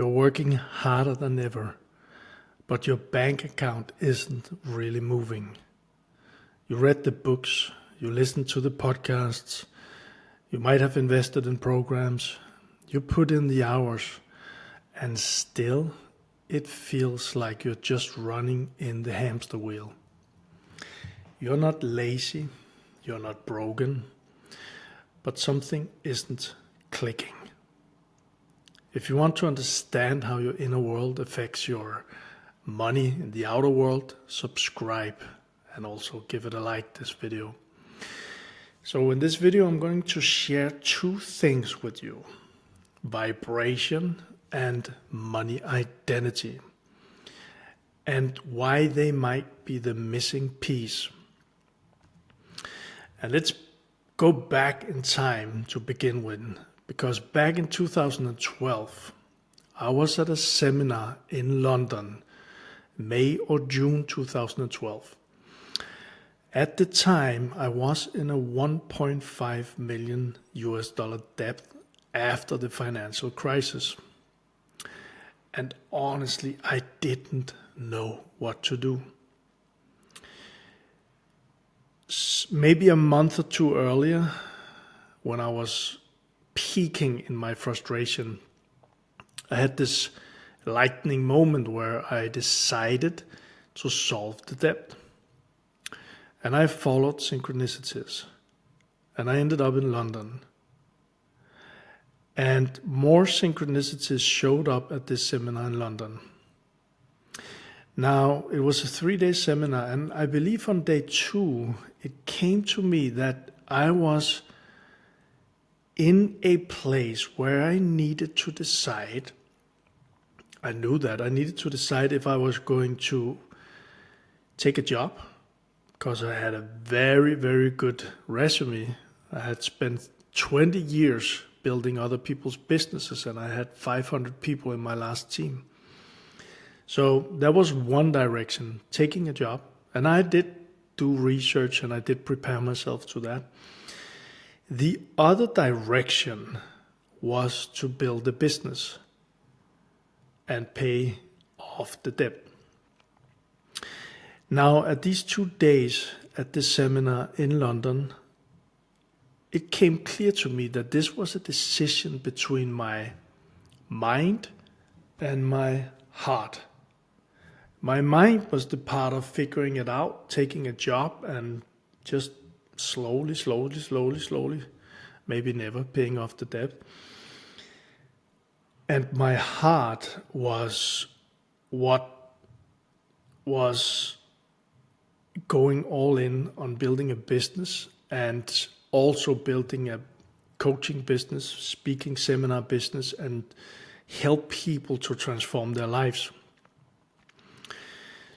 You're working harder than ever, but your bank account isn't really moving. You read the books, you listened to the podcasts, you might have invested in programs, you put in the hours, and still it feels like you're just running in the hamster wheel. You're not lazy, you're not broken, but something isn't clicking. If you want to understand how your inner world affects your money in the outer world, subscribe and also give it a like, this video. So in this video I'm going to share two things with you: vibration and money identity, and why they might be the missing piece. And let's go back in time to begin with, because back in 2012, I was at a seminar in London, May or June 2012. At the time, I was in a $1.5 million debt after the financial crisis. And honestly, I didn't know what to do. Maybe a month or two earlier, when I was peaking in my frustration, I had this lightning moment where I decided to solve the debt. And I followed synchronicities. And I ended up in London. And more synchronicities showed up at this seminar in London. Now, it was a 3-day seminar, and I believe on day 2, it came to me that I was in a place where I needed to decide. I knew that I needed to decide if I was going to take a job, because I had a very, very good resume. I had spent 20 years building other people's businesses, and I had 500 people in my last team. So that was one direction, taking a job. And I did do research and I did prepare myself to that. The other direction was to build a business and pay off the debt. Now, at these 2 days at the seminar in London, it came clear to me that this was a decision between my mind and my heart. My mind was the part of figuring it out, taking a job and just slowly, maybe never paying off the debt. And my heart was what was going all in on building a business and also building a coaching business, speaking seminar business, and help people to transform their lives.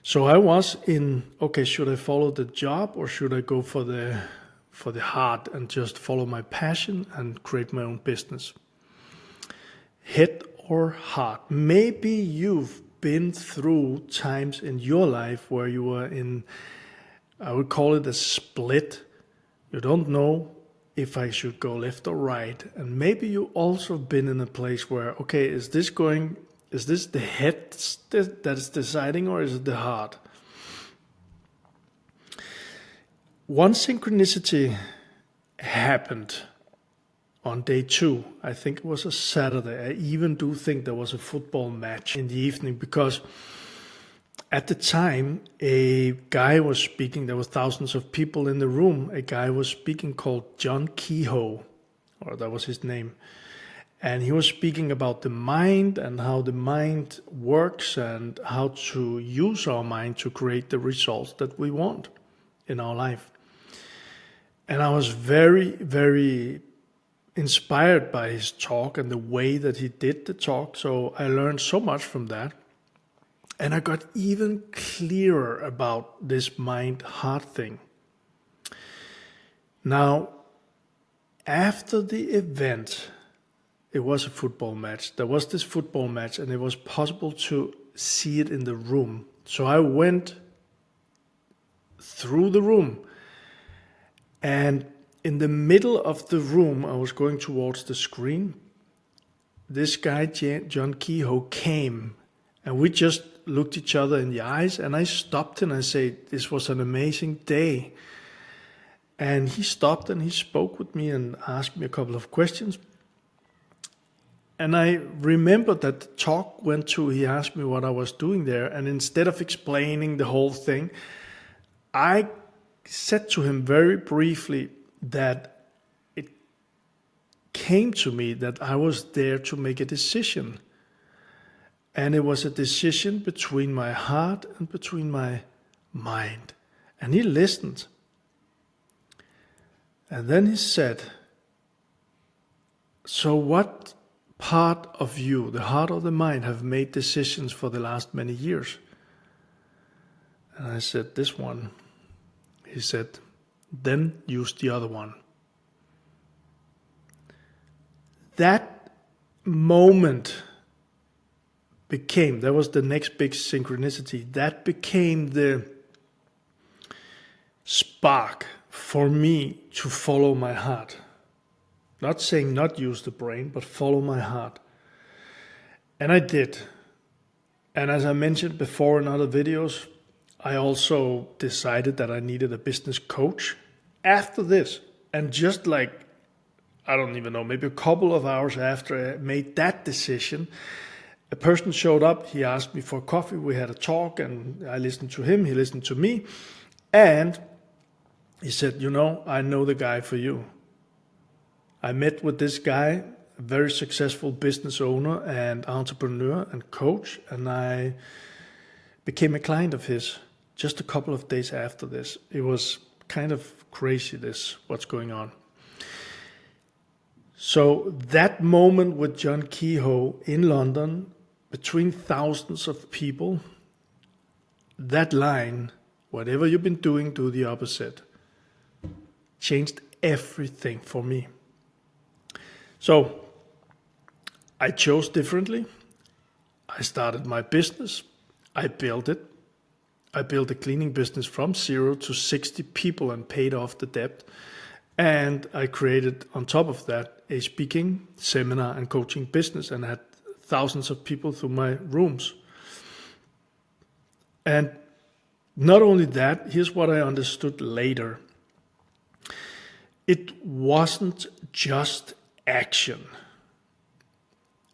So I was in, okay, should I follow the job or should I go for the heart and just follow my passion and create my own business? Head or heart? Maybe you've been through times in your life where you were in, I would call it a split. You don't know if I should go left or right. And maybe you also been in a place where, okay, is this the head that is deciding, or is it the heart? One synchronicity happened on day 2. I think it was a Saturday. I even do think there was a football match in the evening, because at the time a guy was speaking. There were thousands of people in the room. A guy was speaking called John Kehoe, or that was his name. And he was speaking about the mind and how the mind works and how to use our mind to create the results that we want in our life. And I was very, very inspired by his talk and the way that he did the talk. So I learned so much from that. And I got even clearer about this mind-heart thing. Now, after the event, it was a football match. There was this football match, and it was possible to see it in the room. So I went through the room, and in the middle of the room, I was going towards the screen. this guy, John Kehoe, came, and we just looked each other in the eyes, and I stopped him and I said, this was an amazing day. And he stopped and he spoke with me and asked me a couple of questions. And I remember that the talk went to, he asked me what I was doing there. And instead of explaining the whole thing, I said to him very briefly that it came to me that I was there to make a decision. And it was a decision between my heart and between my mind. And he listened. And then he said, so what part of you, the heart or the mind, have made decisions for the last many years? And I said, this one. He said, then use the other one. That moment that was the next big synchronicity. That became the spark for me to follow my heart. Not saying not use the brain, but follow my heart. And I did. And as I mentioned before in other videos, I also decided that I needed a business coach after this. And just like, I don't even know, maybe a couple of hours after I made that decision, a person showed up, he asked me for coffee, we had a talk, and I listened to him, he listened to me, and he said, I know the guy for you. I met with this guy, a very successful business owner and entrepreneur and coach, and I became a client of his just a couple of days after this. It was kind of crazy, what's going on. So that moment with John Kehoe in London, between thousands of people, that line, whatever you've been doing, do the opposite, changed everything for me. So I chose differently. I started my business. I built it. I built a cleaning business from 0 to 60 people and paid off the debt. And I created, on top of that, a speaking, seminar, and coaching business, and had thousands of people through my rooms. And not only that, here's what I understood later. It wasn't just action.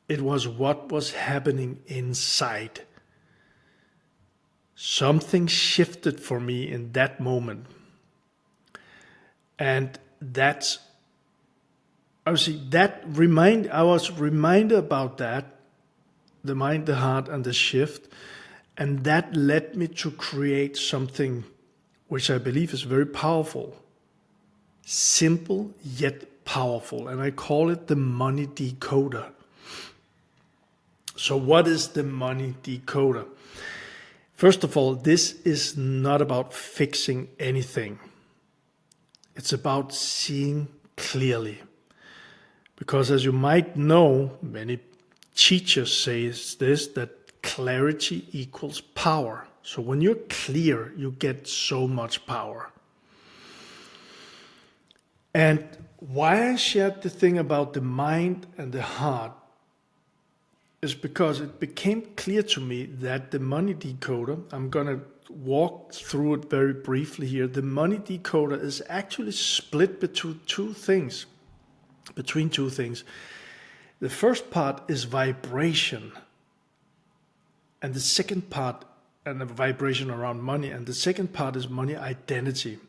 It was what was happening inside. Something shifted for me in that moment. And I was reminded about that, the mind, the heart, and the shift. And that led me to create something which I believe is very powerful. Simple yet powerful. And I call it the Money Decoder. So what is the Money Decoder? First of all, this is not about fixing anything. It's about seeing clearly. Because as you might know, many teachers say this, that clarity equals power. So when you're clear, you get so much power. And why I shared the thing about the mind and the heart is because it became clear to me that the Money Decoder, I'm going to walk through it very briefly here. The Money Decoder is actually split between two things. The first part is vibration. And the second part, and the vibration around money. And the second part is money identity.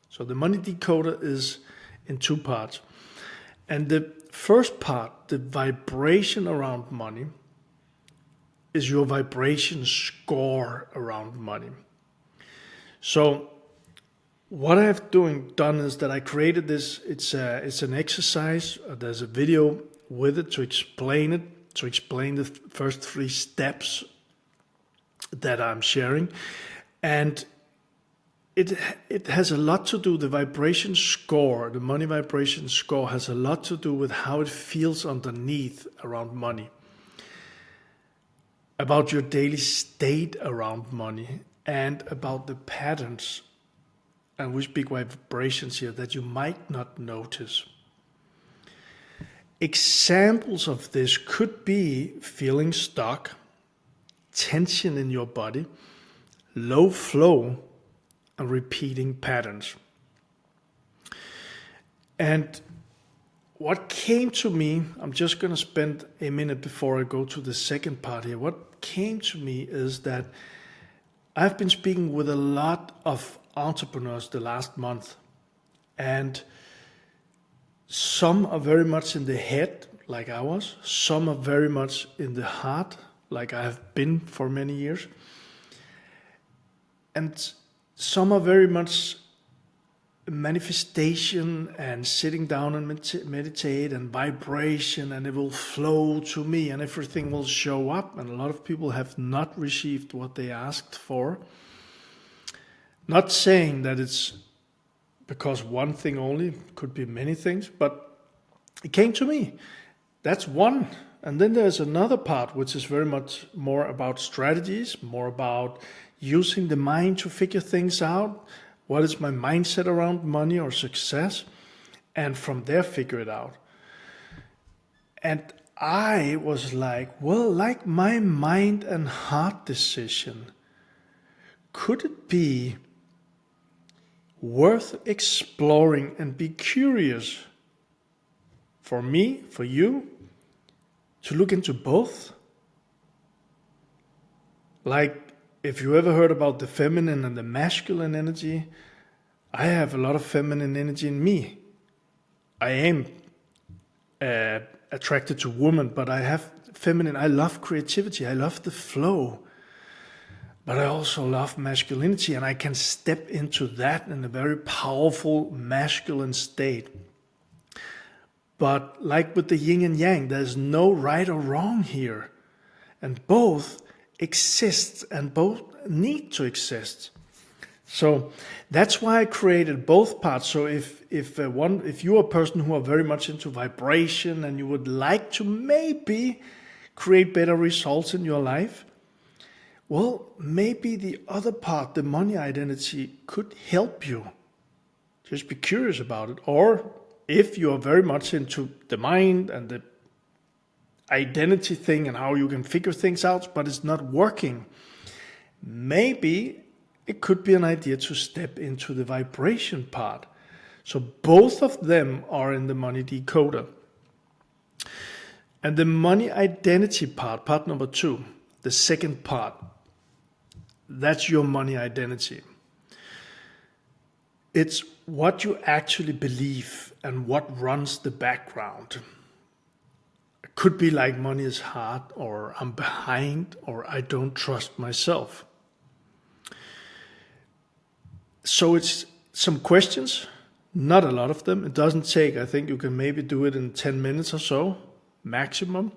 So the Money Decoder is in two parts. And the first part, the vibration around money, is your vibration score around money. So what I have done is that I created this. It's an exercise. There's a video with it to explain the first 3 steps that I'm sharing. And it has a lot to do, the vibration score, the money vibration score has a lot to do with how it feels underneath around money, about your daily state around money, and about the patterns, and which big vibrations here that you might not notice. Examples of this could be feeling stuck, tension in your body, low flow, and repeating patterns. And what came to me, I'm just going to spend a minute before I go to the second part here. What came to me is that I've been speaking with a lot of entrepreneurs the last month, and some are very much in the head, like I was. Some are very much in the heart, like I have been for many years. And some are very much manifestation and sitting down and meditate and vibration, and it will flow to me and everything will show up. And a lot of people have not received what they asked for. Not saying that it's because one thing only, could be many things, but it came to me. That's one. And then there's another part which is very much more about strategies, more about using the mind to figure things out. What is my mindset around money or success? And from there, figure it out. And I was like, well, like my mind and heart decision, could it be worth exploring and be curious for me, for you, to look into both? Like, if you ever heard about the feminine and the masculine energy, I have a lot of feminine energy in me. I am attracted to women, but I have feminine. I love creativity. I love the flow. But I also love masculinity, and I can step into that in a very powerful masculine state. But like with the yin and yang, there's no right or wrong here. And both exist and both need to exist. So that's why I created both parts. So if you're a person who are very much into vibration and you would like to maybe create better results in your life, well, maybe the other part, the money identity, could help you. Just be curious about it. Or if you are very much into the mind and the identity thing and how you can figure things out, but it's not working, maybe it could be an idea to step into the vibration part. So both of them are in the Money Decoder. And the money identity part number 2, the second part, that's your money identity. It's what you actually believe and what runs the background. It could be like money is hard, or I'm behind, or I don't trust myself. So it's some questions, not a lot of them. It doesn't take, I think you can maybe do it in 10 minutes or so, maximum.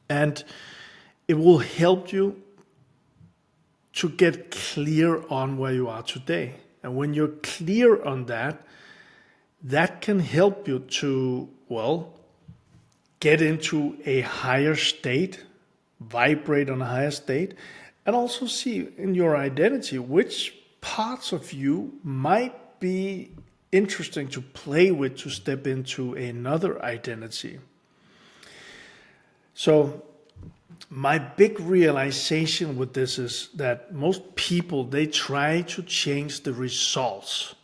And it will help you to get clear on where you are today. And when you're clear on that, that can help you to, well, get into a higher state, vibrate on a higher state, and also see in your identity which parts of you might be interesting to play with to step into another identity. So my big realization with this is that most people, they try to change the results,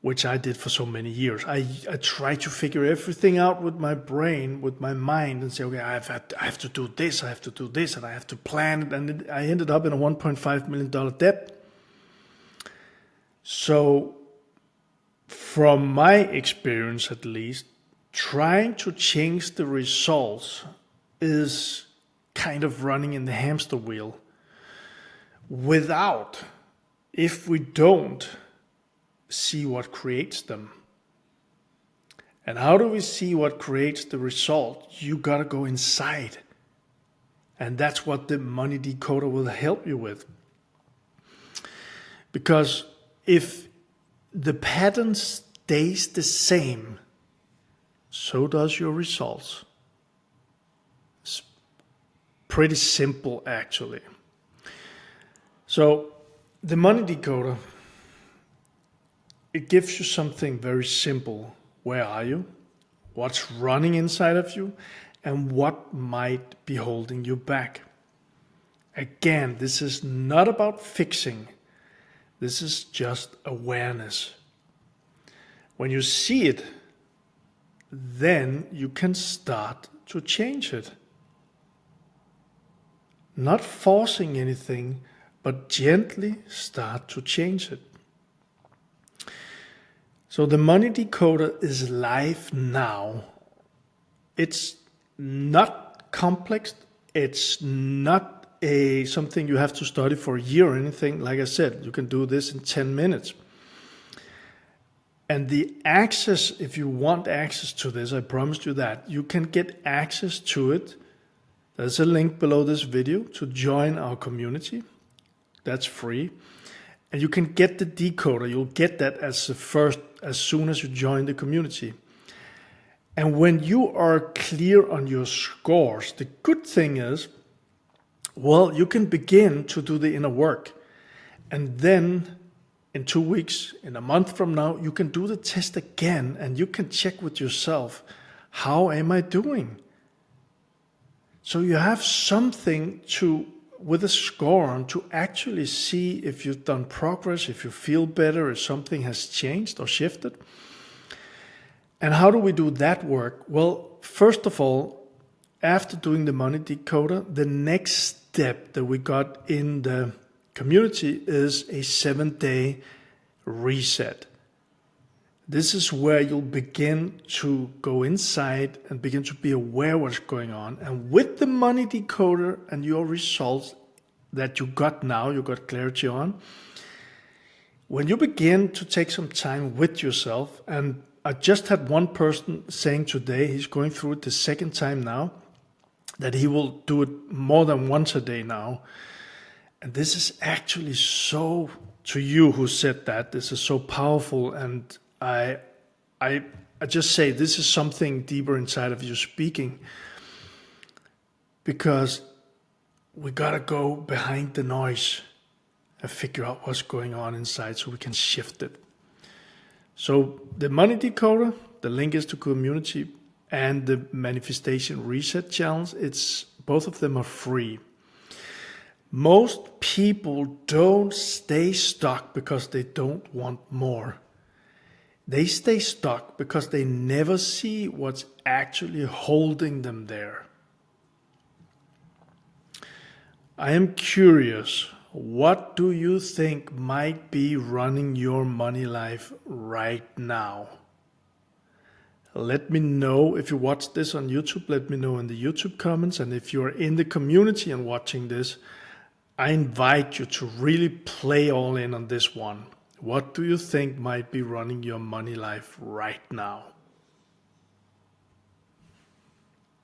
which I did for so many years. I tried to figure everything out with my brain, with my mind, and say, okay, I have to do this, I have to do this, and I have to plan it. And I ended up in a $1.5 million debt. So from my experience at least, trying to change the results is kind of running in the hamster wheel without, if we don't see what creates them. And how do we see what creates the result? You gotta go inside. And that's what the Money Decoder will help you with. Because if the pattern stays the same, so does your results. It's pretty simple, actually. So the Money Decoder, it gives you something very simple. Where are you? what's running inside of you, and what might be holding you back. Again, this is not about fixing. This is just awareness. When you see it, then you can start to change it. Not forcing anything, but gently start to change it. So the Money Decoder is live now. It's not complex. It's not something you have to study for a year or anything. Like I said, you can do this in 10 minutes. And the access, if you want access to this, I promised you that, you can get access to it. There's a link below this video to join our community. That's free. And you can get the decoder. You'll get that as soon as you join the community. And when you are clear on your scores, the good thing is, well, you can begin to do the inner work. And then in 2 weeks, in a month from now, you can do the test again and you can check with yourself, how am I doing? So you have something with a score on to actually see if you've done progress, if you feel better, if something has changed or shifted. And how do we do that work? Well, first of all, after doing the Money Decoder, the next step that we got in the community is a 7-day reset. This is where you'll begin to go inside and begin to be aware of what's going on. And with the Money Decoder and your results that you got now, you got clarity on, when you begin to take some time with yourself, and I just had one person saying today, he's going through it the second time now, that he will do it more than once a day now. And this is actually so, to you who said that, this is so powerful. And I just say this is something deeper inside of you speaking, because we gotta go behind the noise and figure out what's going on inside so we can shift it. So the Money Decoder, the link is to community, and the Manifestation Reset Challenge, both of them are free. Most people don't stay stuck because they don't want more. They stay stuck because they never see what's actually holding them there. I am curious, what do you think might be running your money life right now? Let me know if you watch this on YouTube. Let me know in the YouTube comments. And if you're in the community and watching this, I invite you to really play all in on this one. What do you think might be running your money life right now?